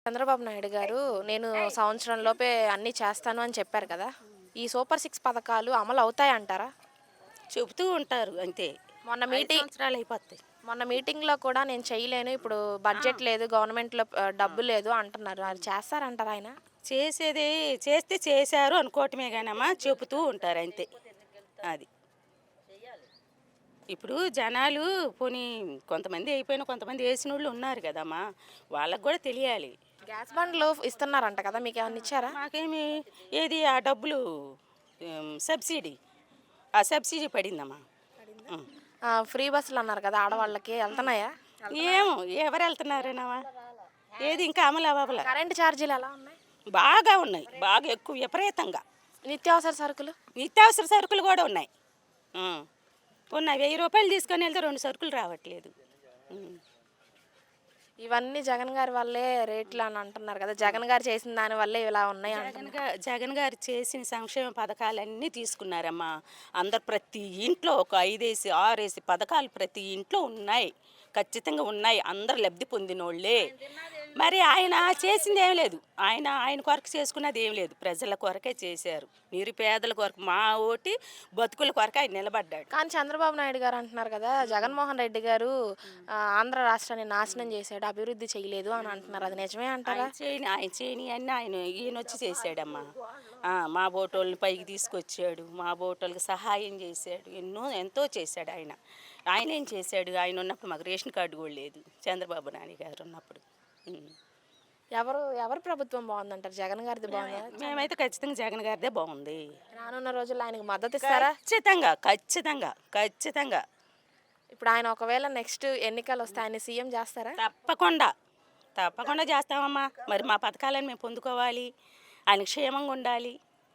చంద్రబాబు నాయుడు గారు నేను సంవత్సరంలోపే అన్నీ చేస్తాను అని చెప్పారు కదా! ఈ సూపర్ 6 పథకాలు అమలు అవుతాయంటారా? చెబుతూ ఉంటారు అంతే. మొన్న 5 మీటింగ్ సంవత్సరాలు అయిపోతాయి. మొన్న మీటింగ్‌లో కూడా నేను చేయలేను. ఇప్పుడు బడ్జెట్ లేదు. గవర్నమెంట్‌లో డబ్బు లేదు అంటున్నారు. అది చేస్తారంటారా ఆయన? చేసేది చేస్తే చేశారు అనుకోవటమే గానమ్మా, చెబుతూ ఉంటారు అంతే. అది. ఇప్పుడు జనాలు పోనీ కొంతమంది అయిపోయిన కొంతమంది వేసినోళ్ళు ఉన్నారు కదమ్మా, వాళ్ళకి కూడా తెలియాలి. గ్యాస్ బండ్లు ఇస్తున్నారంట కదా! మీకేమన్నా ఇచ్చారా? మాకేమి ఏది ఆ డబ్బులు సబ్సిడీ ఆ సబ్సిడీ పడిందమ్మా. ఉం. ఫ్రీ బస్సులు అన్నారు కదా! ఆడవాళ్ళకి ఎళ్తున్నాయా? ఏమో ఎవరు వెళ్తున్నారనవా, ఏది ఇంకా అమలు అవ్వల. కరెంట్ ఛార్జీలు ఎలా ఉన్నాయి? బాగా ఉన్నాయి, బాగా ఎక్కువ విపరీతంగా. నిత్యావసర సరుకులు? నిత్యావసర సరుకులు కూడా ఉన్నాయి. ఉం. ఉన్నాయి. 1000 రూపాయలు తీసుకొని వెళ్తే 2 సరుకులు రావట్లేదు. ఉం. ఇవన్నీ జగన్ గారి వల్లే రేట్లు అని అంటున్నారు కదా! జగన్ గారు చేసిన దాని వల్లే ఇలా ఉన్నాయి అంటున్నారు. జగన్ గారు చేసిన సంక్షేమ పథకాలన్నీ తీసుకున్నారమ్మా. అందరు ప్రతి ఇంట్లో ఒక 5 6 పథకాలు ప్రతి ఇంట్లో ఉన్నాయి, ఖచ్చితంగా ఉన్నాయి. అందరు లబ్ధి పొందినోళ్ళే. మరి ఆయన చేసింది ఏం లేదు, ఆయన కొరకు చేసుకున్నది ఏం లేదు, ప్రజల కొరకే చేశారు. నిరుపేదల కొరకు మా ఓటి బతుకుల కొరకు ఆయన నిలబడ్డాడు. కానీ చంద్రబాబు నాయుడు గారు అంటున్నారు కదా! జగన్మోహన్ రెడ్డి గారు ఆంధ్ర రాష్ట్రాన్ని నాశనం చేశాడు, అభివృద్ధి చేయలేదు అని అంటున్నారు. అది నిజమే అంటారా? ఆయన చేయని అన్నీ ఈయన వచ్చి చేశాడమ్మా. మా బోటోళ్ళని పైకి తీసుకొచ్చాడు, మా బోటోళ్ళకి సహాయం చేశాడు, ఎంతో చేశాడు ఆయన. ఆయన ఏం చేశాడు, ఆయన ఉన్నప్పుడు మాకు రేషన్ కార్డు కూడా లేదు, చంద్రబాబు నాయుడు గారు ఉన్నప్పుడు. ఉం. ఎవరి ప్రభుత్వం బాగుందంటారు? జగన్ గారిది బాగుందా? మేమైతే ఖచ్చితంగా జగన్ గారిదే బాగుంది. రానున్న రోజుల్లో ఆయనకు మద్దతు ఇస్తారా? ఖచ్చితంగా ఖచ్చితంగా ఖచ్చితంగా. ఇప్పుడు ఆయన ఒకవేళ నెక్స్ట్ ఎన్నికలు వస్తే ఆయన సీఎం చేస్తారా? తప్పకుండా తప్పకుండా చేస్తామమ్మా. మరి మా పథకాలను మేము పొందుకోవాలి, ఆయన క్షేమంగా ఉండాలి,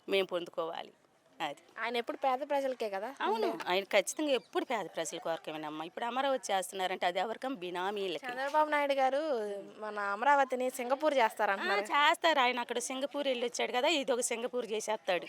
మేము పొందుకోవాలి. అది ఆయన ఎప్పుడు పేద ప్రజలకే కదా. అవును, ఆయన ఖచ్చితంగా ఎప్పుడు పేద ప్రజల కోరకేమేనమ్మా. ఇప్పుడు అమరావతి చేస్తున్నారంటే అది ఎవరికం బినామీలకి. చంద్రబాబు నాయుడు గారు మన అమరావతిని సింగపూర్ చేస్తారంటున్నారు. చేస్తారు. ఆయన అక్కడ సింగపూర్ వెళ్ళి వచ్చాడు కదా, ఇది ఒక సింగపూర్ చేసేస్తాడు.